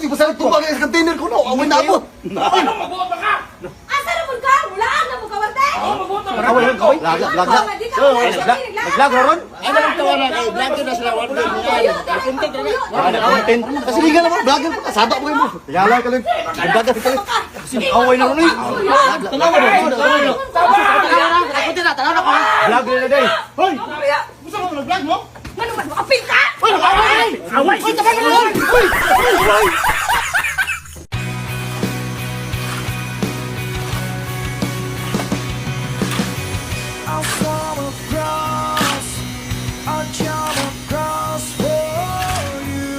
yung pasal ito bagay sa container ko, no? Away na ako. Ano magbuot ka? Asa na mo ka? Wala na mo ka, warte! Magbuot ka. Away, away. Lag. Naglag na ron? Ano lang tawa na kayo? Vlog na sila. One day. Ano, content? Kasi liga naman, vlogger pa. Saba mo mo. Yala ka lang. Nagdagat ka lang. Kasi away na ron eh. Tanawa na. Vlogger na day. Hoy! Gusto mo mag-vlog mo? Ano man, makapil ka? Hoy! Away! Away! Hoy! Tapan mo! Hoy! I'll come across, I'll jump across for you.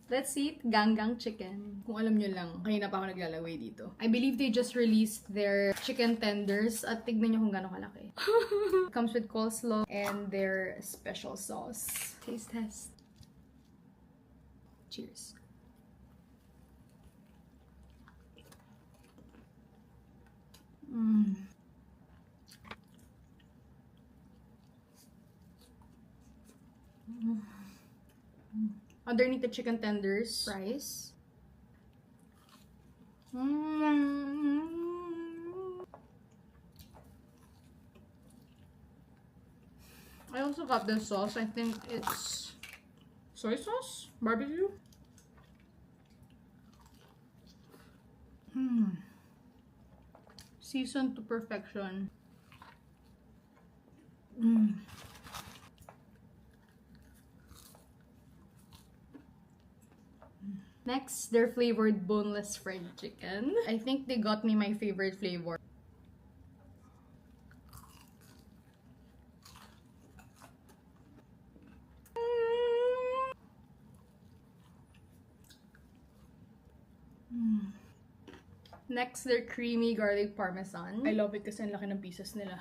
Let's eat ganggang chicken. Kung alam nyo lang, kanina pa ako naglalaway dito. I believe they just released their chicken tenders at tignan nyo kung gano'ng kalaki. Comes with coleslaw and their special sauce. Taste test. Cheers. Underneath the chicken tenders, rice. I also got this sauce. I think it's soy sauce? Barbecue? Seasoned to perfection. Next, their flavored boneless fried chicken. I think they got me my favorite flavor. Next, their creamy garlic parmesan. I love it kasi ang laki ng pieces nila.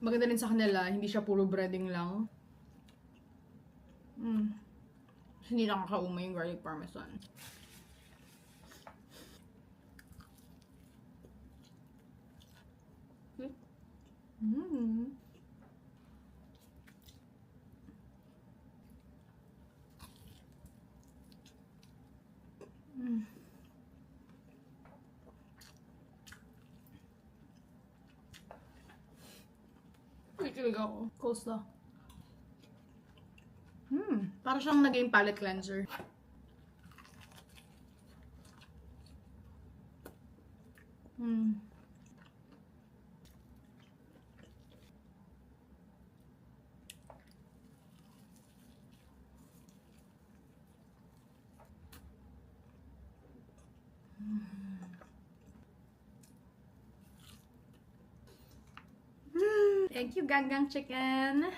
Maganda rin sa kanila, hindi siya puro breading lang. Hindi nakakaumay yung garlic parmesan. Kikilig ako. Coleslaw. Para siyang naging palate cleanser. Thank you, ganggang chicken.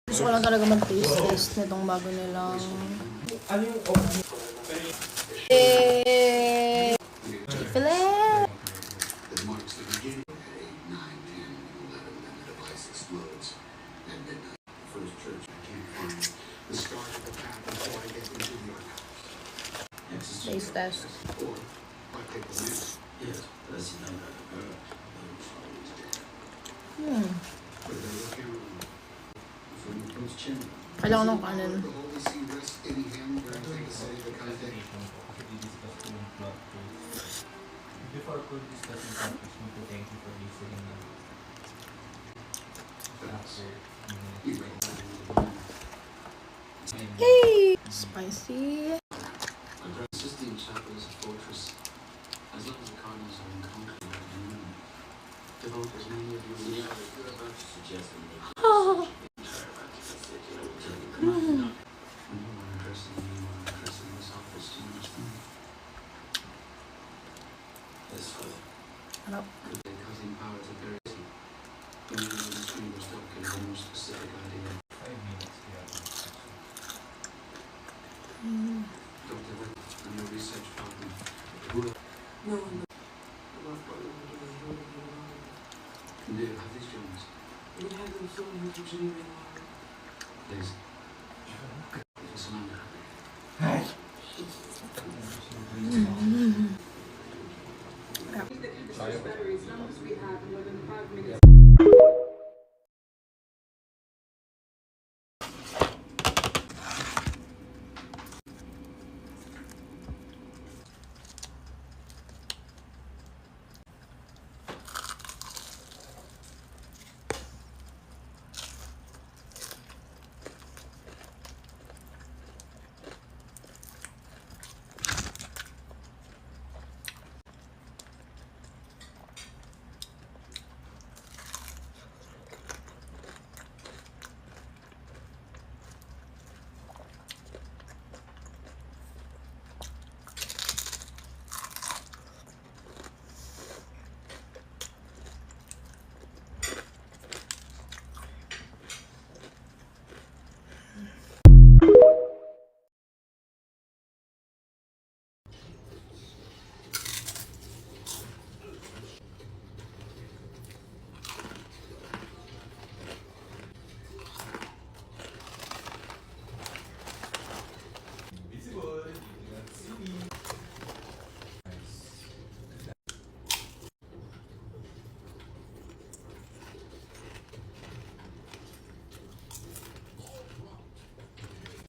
Gusto ko lang talaga mag-taste test nitong bago nilang filet. Taste test. Kailangan ng kanin. Before discussing topics, thank you for listening. Hey! Spicy. Sistine Chapel is a fortress. As long as the cardinals are inconquerable and devote as many of you as you're about to suggest that they when you are addressing me, you are addressing this office too much for me. Yes, Father. Hello. They're causing power to very easy. When you know the stream of stock and a more specific idea. 5 minutes. Dr. Witt, and your research partner. No. Hindi, Hafiz Jones. Hindi had them film YouTube sendiri. Please. Samantha.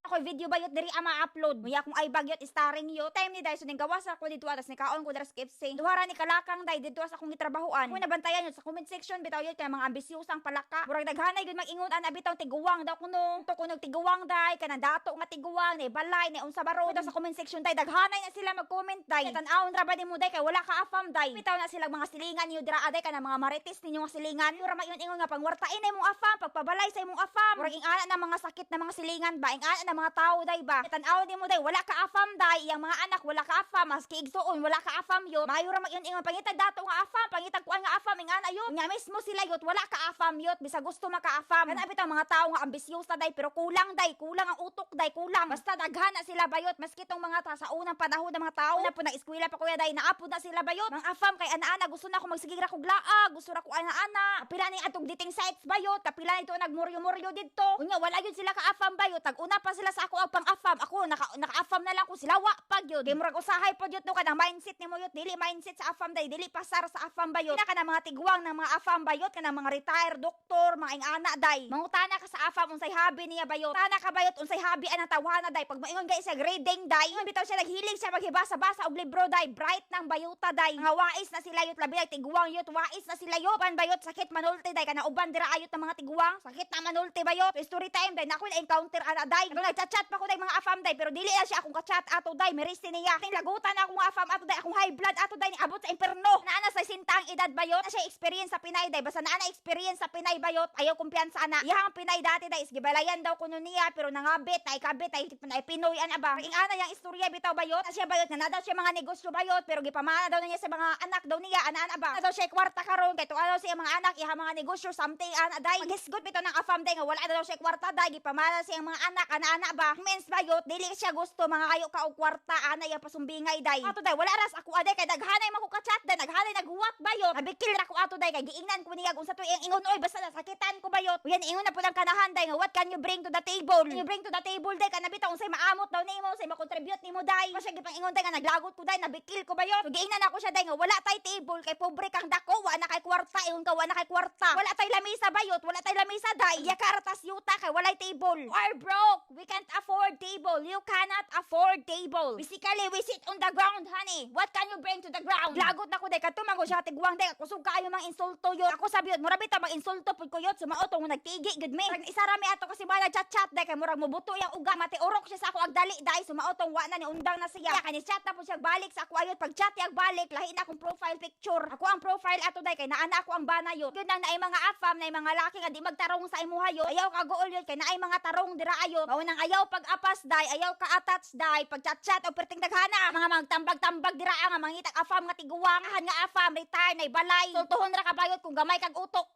Ako video bayot diri ama upload. Muya kung ay bagyot starring yo. Time ni dai so ning gawas ako dito atas ni kaon ko dara skip sing. Duhara ni kalakang dai dito sa akong gitrabahuan. Kung nabantayan yo sa comment section bitaw yo kay mga ambisyosang palaka. Murag daghanay gud mag-ingon ana bitaw tiguwang daw kuno. To kuno tiguwang dai kanang dato nga tiguwang ni balay ni unsa baro. Bitaw sa comment section dai daghanay na sila mag-comment dai. Tan-awon ra ba nimo dai kay wala ka afam dai. Bitaw na sila mga silingan yo dira dai kanang mga marites ninyo nga silingan. Mura mayon ingon nga pangwartain na imong afam pagpabalay sa imong afam. Murag ingana na mga sakit na mga silingan ba ingana na mga tao day ba tan-aw di mo day wala ka afam day iyang mga anak wala ka afam maski igsuon wala ka afam yot mayo ra magyon ingon pangitag dato nga afam pangitag kuan nga afam ingana yot nga mismo sila yot wala ka afam yot bisa gusto maka afam kana bitaw mga tao nga ambisyosa day pero kulang ang utok day kulang basta daghana sila bayot maski tong mga sa unang panahon ng mga tao na po nang eskwela pa kuya day naapod na sila bayot mga afam kay ana-ana gusto na ako magsigig ra kog laag gusto ra ko ana-ana kapila ni atong dating sites bayot kapila nito nagmuryo-muryo didto unya wala gyud sila ka afam bayot tag una pa sila sa ako ang pang-afam ako naka-afam na lang ko sila wa pag yun di murag usahay pod yun no kanang mindset nimo yun dili mindset sa afam day dili pasar sa afam bayot ka na mga tigwang ng mga afam bayot ka na mga retired doktor mga ingana day mangutana ka sa afam unsay habi niya bayot tana ka bayot unsay habi anang tawhana day pag maingon guys sa grading day ingon bitaw siya naghilig siya maghibasa-basa og libro day bright nang bayota day nga wais na sila yut labi tigwang yut wais na sila yut pan bayot sakit manulti day kana uban dira ayot ng mga tigwang sakit na manulti bayot story time day nako na encounter ana day nagchat pa ko day mga afam day pero dili na siya akong ka-chat ato day merisi niya king lagutan akong afam ato day akong high blood ato day ni abot sa imperno naana sa sintang edad bayot na siya experience sa Pinay day basta naana experience sa Pinay bayot ayaw kumpiyansa ana iyang Pinay dati day isgibalayan daw kuno niya pero nangabit na ikabit ay Pinoy ana ba ing ana yang istorya bitaw bayot na siya bayot na daw siya mga negosyo bayot pero gipamana daw niya sa mga anak daw niya ana ba na daw siya kwarta karon kay tuwa daw siya mga anak iya mga negosyo something ana day maghisgot bitaw ng afam day nga wala daw siya kwarta day gipamana siya mga anak ana ba means bayot dili siya gusto mga kayo ka og kwarta ana ya pasumbingay day ato day wala ras ako aday kay daghanay man ko ka chat day daghanay naghuwat bayot nabikil ra ko ato day kay giingnan ko niya unsa to iyang ingon oy basta nasakitan ko bayot uyan ingon na pud ang kanahan day nga what can you bring to the table day kana bitaw unsay maamot daw nimo unsay makontribute nimo day pa siya gipang ingon day nga naglagot ko day nabikil ko bayot so giingnan ako siya day nga wala tay table kay pobre kang dako wa na kay kwarta ingon ka wa na kay kwarta wala tay lamisa bayot wala tay lamisa day ya karatas yuta kay walay table we're broke we can't afford table you cannot afford table basically we sit on the ground honey what can you bring to the ground lagot na ko day katumango siya tigwang day kusog kaayo mang insulto yot ako sabi yot mura bitaw mag insulto pud ko yot sumaot tong nagtigi gud me isa ra mi ato kasi bala chat day kay murag mobuto yang uga mati orok siya sa ako agdali day sumaot tong wa na ni undang na siya kani chat na po siya balik sa ako ayot pag chat yag balik lahi na akong profile picture ako ang profile ato day kay naana ako ang bana yot gud nang naay mga afam naay mga laki nga di magtarong sa imuha yot ayaw ka gool yot kay naay mga tarong dira ayot mao nang ayaw pag apas day ayaw ka attach day pag chat o perting daghana mga magtambag-tambag dira nga mangitag afam nga tiguwangahan nga afam retired nay balay sultuhon ra kabayot kung gamay kag utok